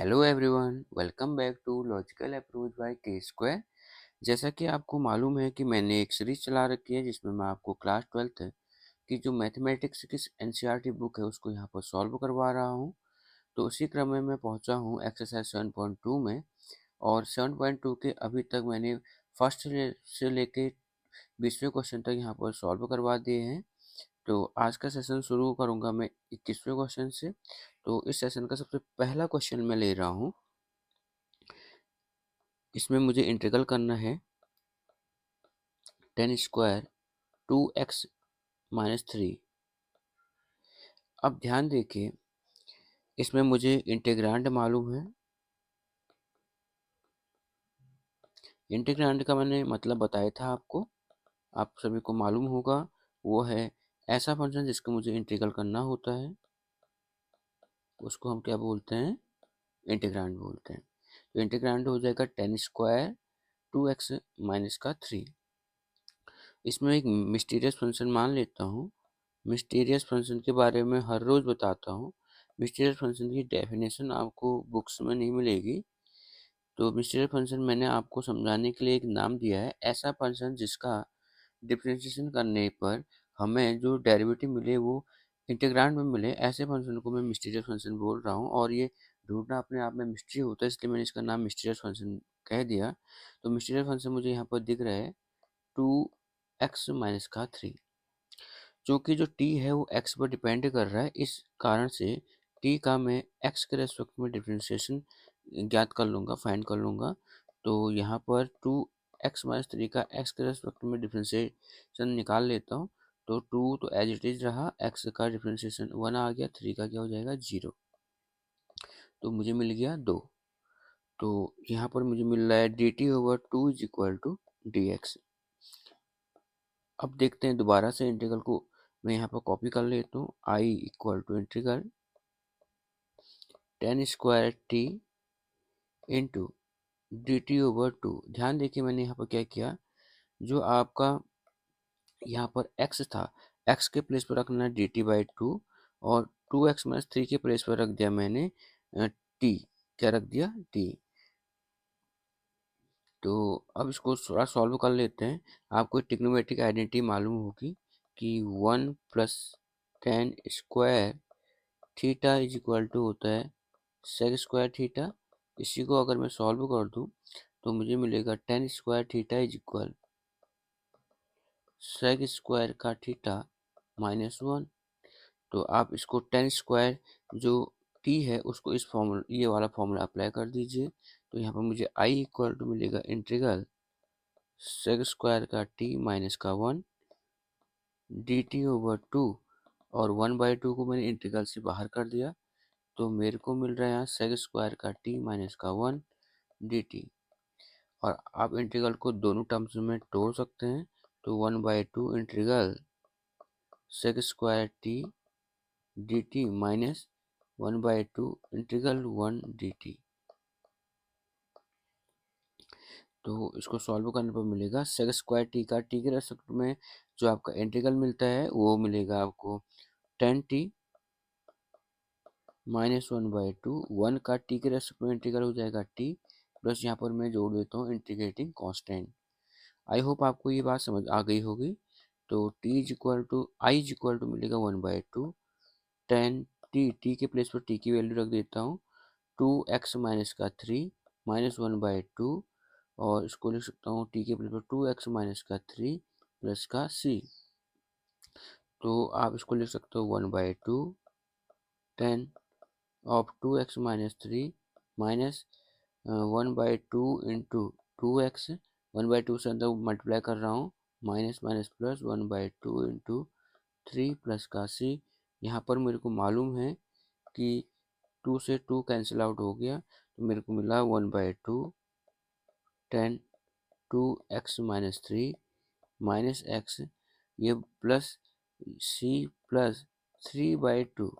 Hello everyone, welcome back to logical approach by K square. जैसा कि आपको मालूम है कि मैंने एक सीरीज चला रखी है जिसमें मैं आपको क्लास 12th की जो मैथमेटिक्स की एनसीईआरटी बुक है उसको यहाँ पर सॉल्व करवा रहा हूँ। तो उसी क्रम में मैं पहुँचा हूँ एक्सरसाइज 7.2 में। और 7.2 के अभी तक मैंने फर्स्ट से लेके 20वें क्वेश्चन तक यहाँ पर सॉल्व करवा दिए हैं। तो आज का सेशन शुरू करूँगा मैं 21वें क्वेश्चन से। तो इस सेशन का सबसे पहला क्वेश्चन मैं ले रहा हूँ। इसमें मुझे इंटीग्रल करना है टेन स्क्वायर 2x-3। अब ध्यान देखिए, इसमें मुझे इंटीग्रांड मालूम है। इंटीग्रांड का मैंने मतलब बताया था आपको, आप सभी को मालूम होगा। वो है ऐसा फंक्शन जिसका मुझे इंटीग्रल करना होता है, उसको हम क्या बोलते हैं? इंटीग्रांड बोलते हैं। तो इंटीग्रांड हो जाएगा टेन स्क्वायर 2x-3। इसमें एक मिस्टीरियस फंक्शन मान लेता हूँ। मिस्टीरियस फंक्शन के बारे में हर रोज़ बताता हूँ। मिस्टीरियस फंक्शन की डेफिनेशन आपको बुक्स में नहीं मिलेगी। तो मिस्टीरियस फंक्शन मैंने आपको समझाने के लिए एक नाम दिया है, ऐसा फंक्शन जिसका डिफरेंशिएशन करने पर हमें जो डेरिवेटिव मिले वो इंटीग्रांड में मिले, ऐसे फंक्शन को मैं मिस्टीरियस फंक्शन बोल रहा हूँ। और ये ढूंढना अपने आप में मिस्ट्री होता है, इसलिए मैंने इसका नाम मिस्टीरियस फंक्शन कह दिया। तो मिस्टीरियस फंक्शन मुझे यहाँ पर दिख रहा है 2x-3, जो कि जो t है वो x पर डिपेंड कर रहा है। इस कारण से t का मैं x के रेस्पेक्ट में डिफरेंशिएशन ज्ञात कर लूँगा, फाइंड कर लूँगा। तो यहाँ पर 2x-3 का x के रेस्पेक्ट में डिफरेंशिएशन निकाल लेता हूँ। तो 2 तो एज इट इज रहा, x का डिफरेंशिएशन 1 आ गया, 3 का क्या हो जाएगा 0। तो मुझे मिल गया 2। तो यहाँ पर मुझे मिल रहा है dt/2 is equal to dx। अब देखते हैं दोबारा से इंटीग्रल को मैं यहाँ पर कॉपी कर लेता हूँ। i equal to integral tan square t into dt/2। ध्यान देखिए मैंने यहाँ पर क्या किया, जो आपका यहाँ पर x था, x के प्लेस पर रखना है dt/2 और 2x-3 के प्लेस पर रख दिया मैंने t। क्या रख दिया? t। तो अब इसको थोड़ा सॉल्व कर लेते हैं। आपको ट्रिग्नोमेट्रिक आइडेंटिटी मालूम होगी कि 1 plus tan square theta is equal to होता है सेक स्क्वायर थीटा। इसी को अगर मैं सॉल्व कर दूं तो मुझे मिलेगा tan square theta is equal sec square का थीटा -1। तो आप इसको टेन स्क्वायर जो टी है उसको इस फॉर्मूला, ये वाला फॉर्मूला अप्लाई कर दीजिए। तो यहाँ पर मुझे आई इक्वल टू मिलेगा इंटीग्रल सेक स्क्वायर का टी माइनस का 1 dt/2। और 1/2 को मैंने इंटीग्रल से बाहर कर दिया, तो मेरे को मिल रहा है यहाँ सेक स्क्वायर का टी माइनस का 1 dt। और आप इंटीग्रल को दोनों टर्म्स में तोड़ सकते हैं। तो 1/2 integral sec square t dt minus 1/2 integral 1 dt। तो इसको सॉल्व करने पर मिलेगा सेक स्क्वायर टी का टी के रेस्पेक्ट में जो आपका इंटीग्रल मिलता है वो मिलेगा आपको टेन टी -1/2। 1 का टी के रेस्पेक्ट में इंटीग्रल हो जाएगा टी, प्लस यहाँ पर मैं जोड़ देता हूँ इंटीग्रेटिंग कांस्टेंट। आई होप आपको ये बात समझ आ गई होगी। तो t is equal to i is equal to मिलेगा 1/2 टेन टी के प्लेस पर टी की वैल्यू रख देता हूँ 2x-3 -1/2। और इसको लिख सकता हूँ टी के प्लेस पर 2x-3 प्लस का c। तो आप इसको लिख सकते हो 1/2 ten of 2x-3 minus 1/2 into 2x। 1/2 से अंदर मल्टीप्लाई कर रहा हूँ, minus minus plus 1/2 into 3 plus का c। यहाँ पर मेरे को मालूम है कि 2 से 2 कैंसिल आउट हो गया, तो मेरे को मिला 1/2 टेन 2x-3 माइनस x, ये प्लस c प्लस 3/2।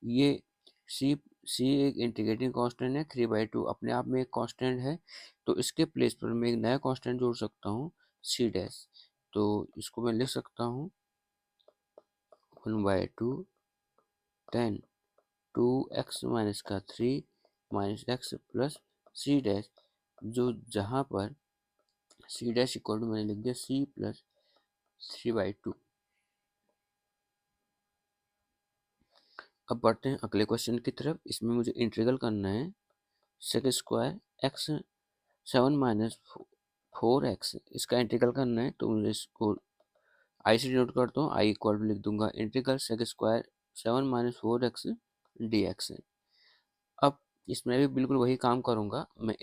ये c एक इंटीग्रेटिंग कांस्टेंट है, 3/2 अपने आप में एक कांस्टेंट है। तो इसके प्लेस पर मैं एक नया कांस्टेंट जोड़ सकता हूँ c डैश। तो इसको मैं लिख सकता हूँ 1/2 tan 2x-3 minus x plus c dash, जो जहाँ पर सी डैश इक्वल टू मैंने लिख दिया सी प्लस 3/2। अब बढ़ते हैं अगले क्वेश्चन की तरफ। इसमें मुझे इंटीग्रल करना है sec square x 7 minus 4x, इसका इंटीग्रल करना है। तो मुझे इसको आई से डिनोट करता हूँ। आई इक्वल टू लिख दूंगा integral sec square 7 minus 4x dx। अब इसमें भी बिल्कुल वही काम करूंगा मैं।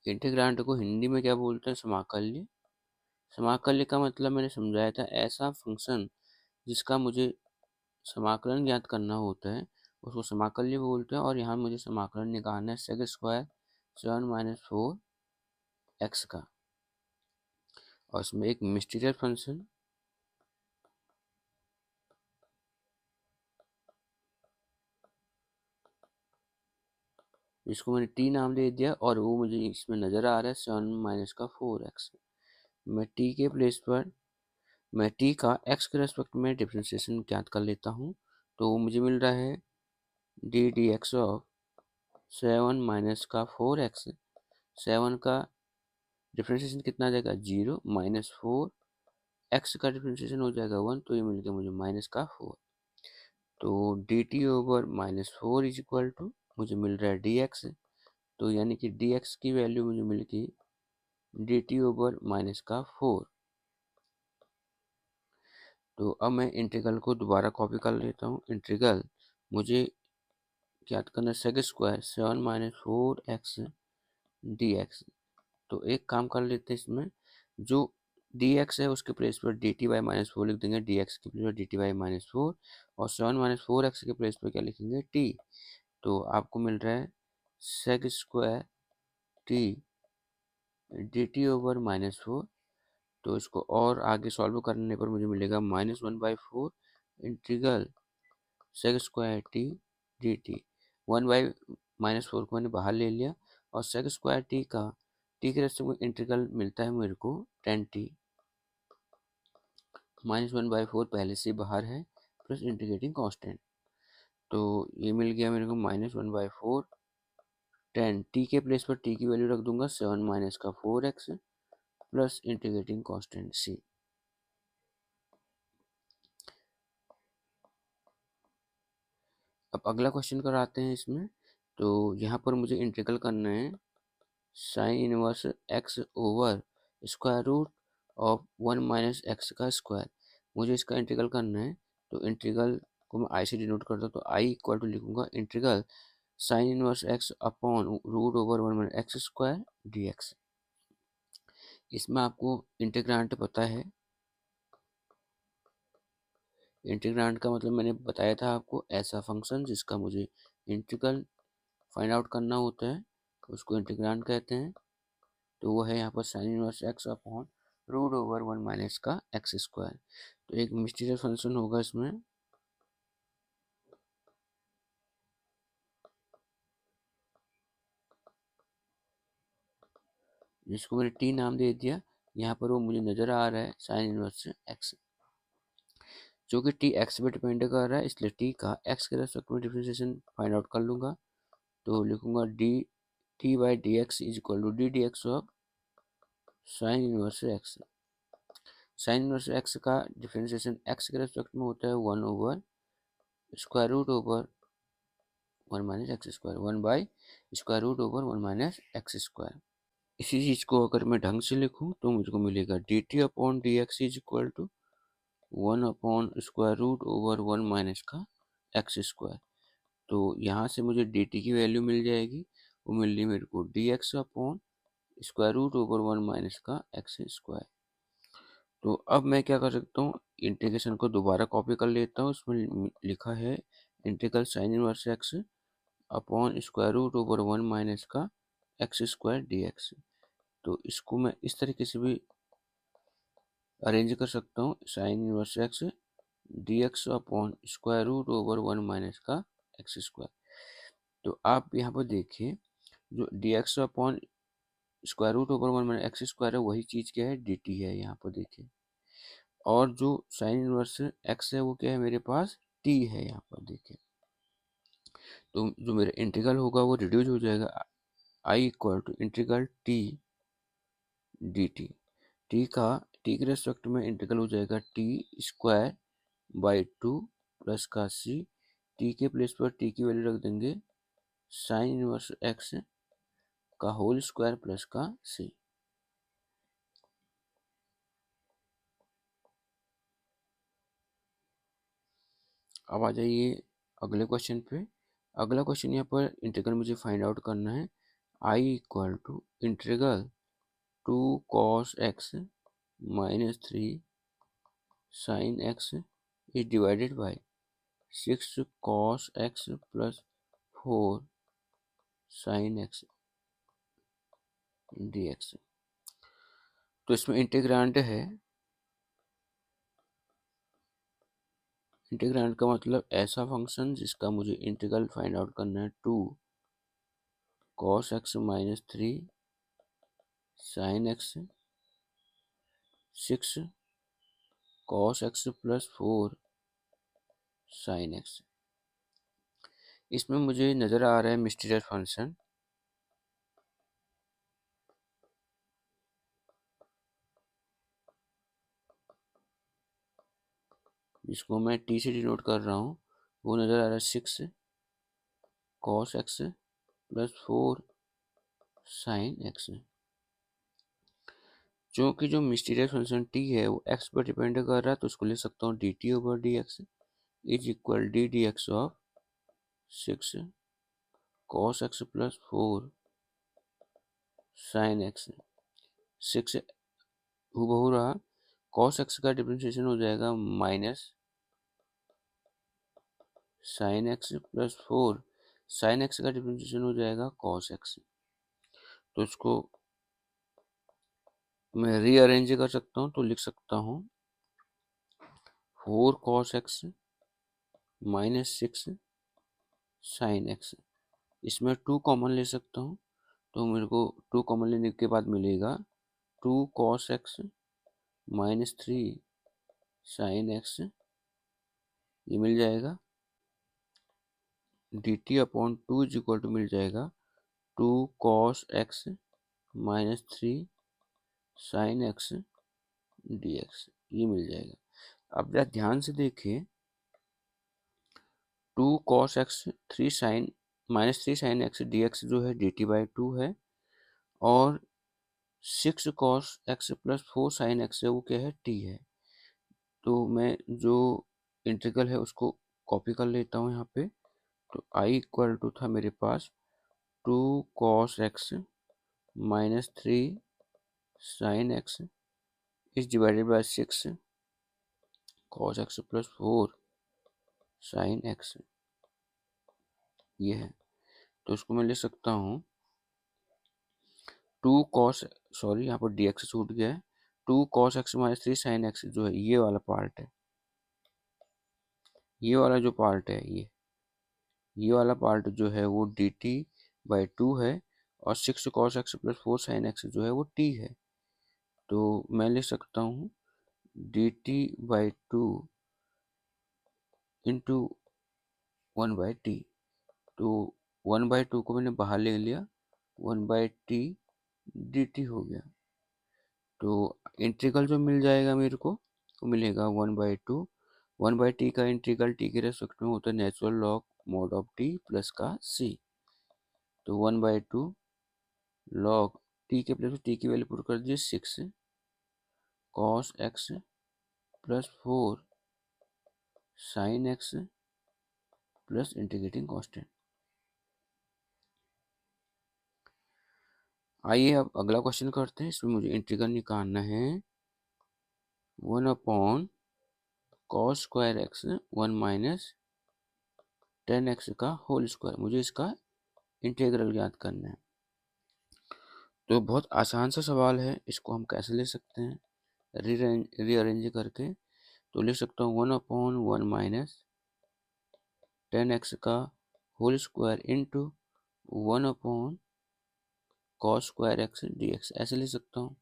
इंटीग्रांड को हिंदी में क्या बोलते हैं? समाकल्य। समाकल्य का मतलब मैंने समझाया था, ऐसा फंक्शन जिसका मुझे समाकलन ज्ञात करना होता है उसको समाकल्य बोलते हैं। और यहाँ मुझे समाकलन निकालना है सेक स्क्वायर 7 माइनस 4x का, और इसमें एक मिस्टीरियल फंक्शन जिसको मैंने टी नाम दे दिया, और वो मुझे इसमें नज़र आ रहा है 7 माइनस का 4x। मैं टी के प्लेस पर मैं टी का एक्स के रेस्पेक्ट में डिफ्रेंशिएशन ज्ञात कर लेता हूँ। तो वो मुझे मिल रहा है D d x of 7 minus का 4x। 7 का डिफ्रेंशिएशन कितना आ जाएगा? 0, माइनस 4, एक्स का डिफ्रेंशिएशन हो जाएगा 1, तो ये मिल गया मुझे माइनस का 4। तो d t over minus 4 is equal to मुझे मिल रहा है डी एक्स। तो यानी कि डी एक्स की वैल्यू मुझे मिल गई डी टी ओवर माइनस का 4। तो अब मैं इंटीग्रल को दोबारा कॉपी कर लेता हूँ। इंटीग्रल मुझे ज्ञात करना है sec square 7 minus 4x dx। तो एक काम कर लेते हैं, इसमें जो dx है उसके प्लेस पर डी टी बाई माइनस 4 लिख देंगे, dx के प्लेस पर डी टी बाई माइनस 4, और 7 माइनस 4x के प्लेस पर क्या लिखेंगे? t। तो आपको मिल रहा है sec square t d t over minus 4। तो इसको और आगे सॉल्व करने पर मुझे मिलेगा -1/4 integral sec square t d t. 1/-4 को मैंने बाहर ले लिया, और सेक स्क्वायर टी का टी के रेस्पेक्ट में इंटीग्रल मिलता है मेरे को tan t। -1/4 पहले से बाहर है, प्लस इंटीग्रेटिंग कांस्टेंट। तो ये मिल गया मेरे को -1/4 tan t के प्लेस पर t की वैल्यू रख दूंगा 7 माइनस का 4x plus integrating constant c। अब अगला क्वेश्चन कराते हैं इसमें। तो यहाँ पर मुझे इंटीग्रल करना है sine inverse x over square root of 1 minus x का स्क्वायर। मुझे इसका इंटीग्रल करना है। तो इंटीग्रल को मैं आई से डिनोट करता हूँ। तो आई इक्वल टू लिखूंगा integral sine inverse x upon root over 1 minus x square d x. इसमें आपको इंटीग्रांड पता है। इंटीग्रांड का मतलब मैंने बताया था आपको, ऐसा फंक्शन जिसका मुझे इंटीग्रल फाइंड आउट करना होता है उसको इंटीग्रांड कहते हैं। तो वो है यहाँ पर sine inverse x upon root over 1 minus का एक्स स्क्वायर। तो एक मिस्टीरियस फंक्शन होगा इसमें, जिसको मैंने टी नाम दे दिया। यहाँ पर वो मुझे नजर आ रहा है साइन इनवर्स एक्स, जो कि टी एक्स पे डिपेंड कर रहा है, इसलिए टी का एक्स के रेस्पेक्ट में डिफरेंशिएशन फाइंड आउट कर लूंगा। तो लिखूंगा d t by d x is equal to d d x of sine inverse x. Sine inverse x का डिफरेंशिएशन एक्स के रेस्पेक्ट में होता है 1 over square root over 1 minus x square, 1 square root over 1 minus x square. इसी चीज़ को अगर मैं ढंग से लिखूं तो मुझको मिलेगा d t upon d x is equal to 1 upon square root over 1 minus का एक्स स्क्वायर। तो यहाँ से मुझे डी टी की वैल्यू मिल जाएगी, वो मिल रही मेरे को d x upon square root over 1 minus का एक्स स्क्वायर। तो अब मैं क्या कर सकता हूँ, इंटीग्रेशन को दोबारा कॉपी कर लेता हूँ। उसमें लिखा है integral sine inverse x upon square root over 1 minus का एक्स स्क्वायर डी एक्स। तो इसको मैं इस तरीके से भी अरेंज कर सकता हूँ, sine inverse x d x upon square root over 1 minus का एक्स स्क्वायर। तो आप यहाँ पर देखिए, जो d x upon square root over 1 minus x square है वही चीज़ क्या है? डी टी है यहाँ पर देखिए। और जो साइन इनवर्स एक्स है वो क्या है? मेरे पास टी है यहाँ पर देखिए। तो जो मेरा इंटीग्रल होगा वो रिड्यूस हो जाएगा, I equal to integral t d t. T के रेस्पेक्ट में इंटीग्रल हो जाएगा टी स्क्वायर बाई 2 प्लस का सी। टी के प्लेस पर टी की वैल्यू रख देंगे साइन इनवर्स एक्स का होल स्क्वायर प्लस का सी। अब आ जाइए अगले क्वेश्चन पे। अगला क्वेश्चन यहाँ पर इंटीग्रल मुझे फाइंड आउट करना है। I equal to integral 2 cos x minus 3 sine x is divided by 6 cos x plus 4 sine x dx। तो इसमें इंटीग्रांड है, इंटीग्रांड का मतलब ऐसा फंक्शन जिसका मुझे इंटीग्रल फाइंड आउट करना है 2 cos x minus 3 sine x 6 cos x plus 4 sine x। इसमें मुझे नज़र आ रहा है मिस्टीरियस फंक्शन, जिसको मैं टी से डिनोट कर रहा हूँ। वो नज़र आ रहा है 6 cos x plus 4 sine x। चूँकि जो मिस्टीरियस फंक्शन टी है वो x पर डिपेंड कर रहा है, तो उसको ले सकता हूँ d t over d x is equal d d x of 6 cos x plus 4 sine x। 6 हूबहू रहा, cos x का डिफ्रेंशिएशन हो जाएगा minus sine x plus 4 sine x का डिफ्रेंशिएशन हो जाएगा cos x। तो इसको मैं रीअरेंज कर सकता हूँ, तो लिख सकता हूँ 4 cos x minus 6 sine x। इसमें 2 कॉमन ले सकता हूँ, तो मेरे को 2 कॉमन लेने के बाद मिलेगा 2 cos x minus 3 sine x, ये मिल जाएगा। D t upon 2 is equal to मिल जाएगा 2 cos x minus 3 sine x dx, ये मिल जाएगा। अब जरा ध्यान से देखिए, 2 cos x 3 sine minus 3 sine x dx जो है dt बाई 2 है, और 6 cos x plus 4 sine x है वो क्या है, t है। तो मैं जो इंटीग्रल है उसको कॉपी कर लेता हूँ यहाँ पे। तो i इक्वल टू था मेरे पास 2 cos x minus 3 sine x is divided by 6 cos x plus 4 sine x, ये है। तो इसको मैं ले सकता हूँ 2 cos, सॉरी यहाँ पर dx छूट गया है, 2 cos x minus 3 sine x जो है ये वाला पार्ट है, ये वाला जो पार्ट है ये वाला पार्ट जो है वो dt बाई 2 है, और 6 cos x plus 4 sine x जो है वो t है। तो मैं लिख सकता हूँ dt by 2 into 1 by T. तो 1 बाई 2 को मैंने बाहर ले लिया, 1 बाई टी डी टी हो गया। तो इंटीग्रल जो मिल जाएगा मेरे को वो मिलेगा 1 बाई 2। 1 बाई टी का इंटीग्रल टी के रेस्पेक्ट में होता है natural log mod of t plus का सी। तो 1 बाई 2 लॉग टी के प्लेस टी की वैल्यू पुट कर दीजिए 6 cos x plus 4 sine x plus integrating constant. आइए अब अगला क्वेश्चन करते हैं। इसमें मुझे इंटीग्रल निकालना है 1 upon cos square x 1 minus 10x का होल स्क्वायर। मुझे इसका इंटीग्रल ज्ञात करना है। तो बहुत आसान सा सवाल है, इसको हम कैसे ले सकते हैं रीअरेंज करके। तो लिख सकता हूँ 1 अपॉन 1 माइनस 10x का whole square into 1 upon cos square x dx, ऐसे ले सकता हूँ।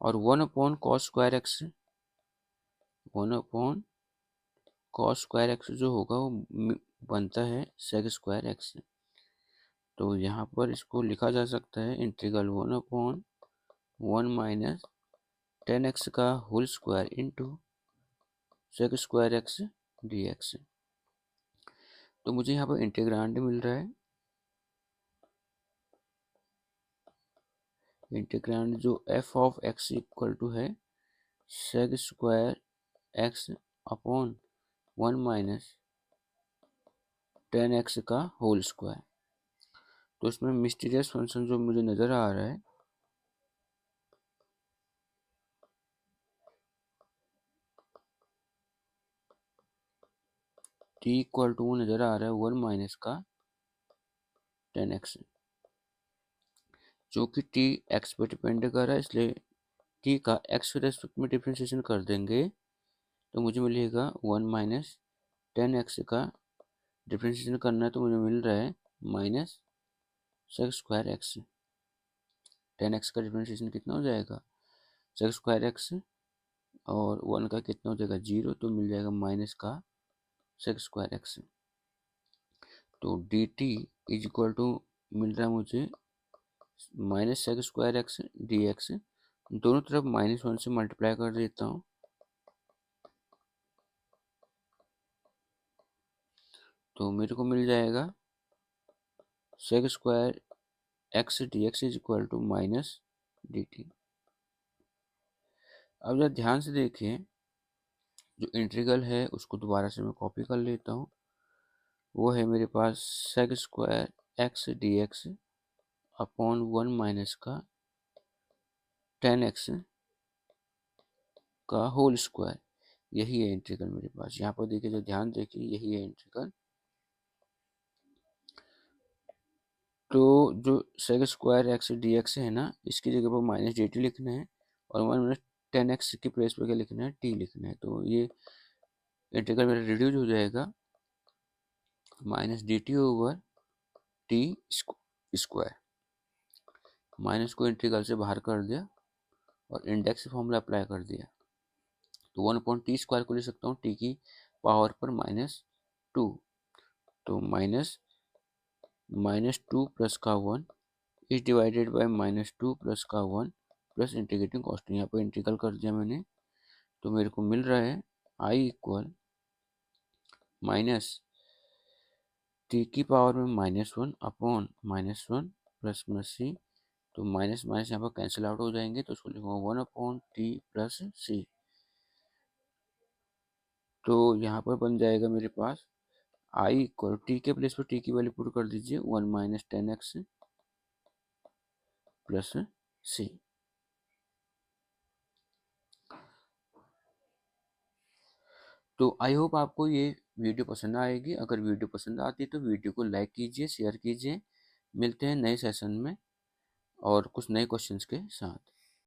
और 1 upon cos square x 1 upon cos square x जो होगा वो बनता है सेक स्क्वायर एक्स। तो यहाँ पर इसको लिखा जा सकता है इंटीग्रल 1/1 माइनस 10x का whole square into sec square x d x. तो मुझे यहाँ पर इंटीग्रांड मिल रहा है, इंटीग्रांड जो f of x equal to है sec square x upon 1 minus 10x का होल स्क्वायर। तो इसमें मिस्टीरियस फंक्शन जो मुझे नज़र आ रहा है t इक्वल टू नज़र आ रहा है 1 माइनस का 10x, जो कि t x पे डिपेंड कर रहा है, इसलिए t का x के रेस्पेक्ट में डिफ्रेंशिएशन कर देंगे तो मुझे मिलेगा 1 माइनस 10x का डिफ्रेंशिएशन करना है तो मुझे मिल रहा है minus sec square x. 10x का डिफ्रेंशिएशन कितना हो जाएगा सेक स्क्वायर एक्स, और 1 का कितना हो जाएगा 0, तो मिल जाएगा माइनस का सेक स्क्वायर एक्स। तो d t is equal to मिल रहा है मुझे minus sec square x d x, दोनों तरफ -1 से मल्टीप्लाई कर देता हूँ। तो मेरे को मिल जाएगा sec square x d x is equal to minus d t. अब जरा ध्यान से देखिए, जो इंटीग्रल है उसको दोबारा से मैं कॉपी कर लेता हूँ। वो है मेरे पास sec square x d x upon 1 minus का 10x का होल स्क्वायर, यही है इंटीग्रल मेरे पास। यहाँ पर देखिए, जो ध्यान देखिए, यही है इंटीग्रल। तो जो sec square x d x है ना, इसकी जगह पर माइनस डी टी लिखना है, और 1 माइनस 10x की प्लेस पर क्या लिखना है, टी लिखना है। तो ये इंटीग्रल मेरा रिड्यूस हो जाएगा minus d t over T square. Minus को इंटीग्रल से बाहर कर दिया और इंडेक्स फॉर्मूला अप्लाई कर दिया, तो 1 अपॉन टी स्क्वायर को ले सकता हूँ टी की पावर पर -2। तो -2 प्लस का 1 इज डिवाइडेड बाय -2 प्लस का 1 प्लस इंटीग्रेटिंग कॉन्स्टेंट। यहाँ पर इंटीग्रल कर दिया मैंने, तो मेरे को मिल रहा है आई इक्वल माइनस टी की पावर में -1 अपॉन -1 प्लस सी। तो माइनस माइनस यहाँ पर कैंसिल आउट हो जाएंगे, तो उसको लिखूंगा 1 अपॉन टी प्लस सी। तो यहाँ पर बन जाएगा मेरे पास आई इक्वल टी के प्लेस पर टी की वैल्यू पुट कर दीजिए 1 माइनस 10x प्लस सी। तो आई होप आपको ये वीडियो पसंद आएगी। अगर वीडियो पसंद आती है तो वीडियो को लाइक कीजिए, शेयर कीजिए। मिलते हैं नए सेशन में और कुछ नए क्वेश्चंस के साथ।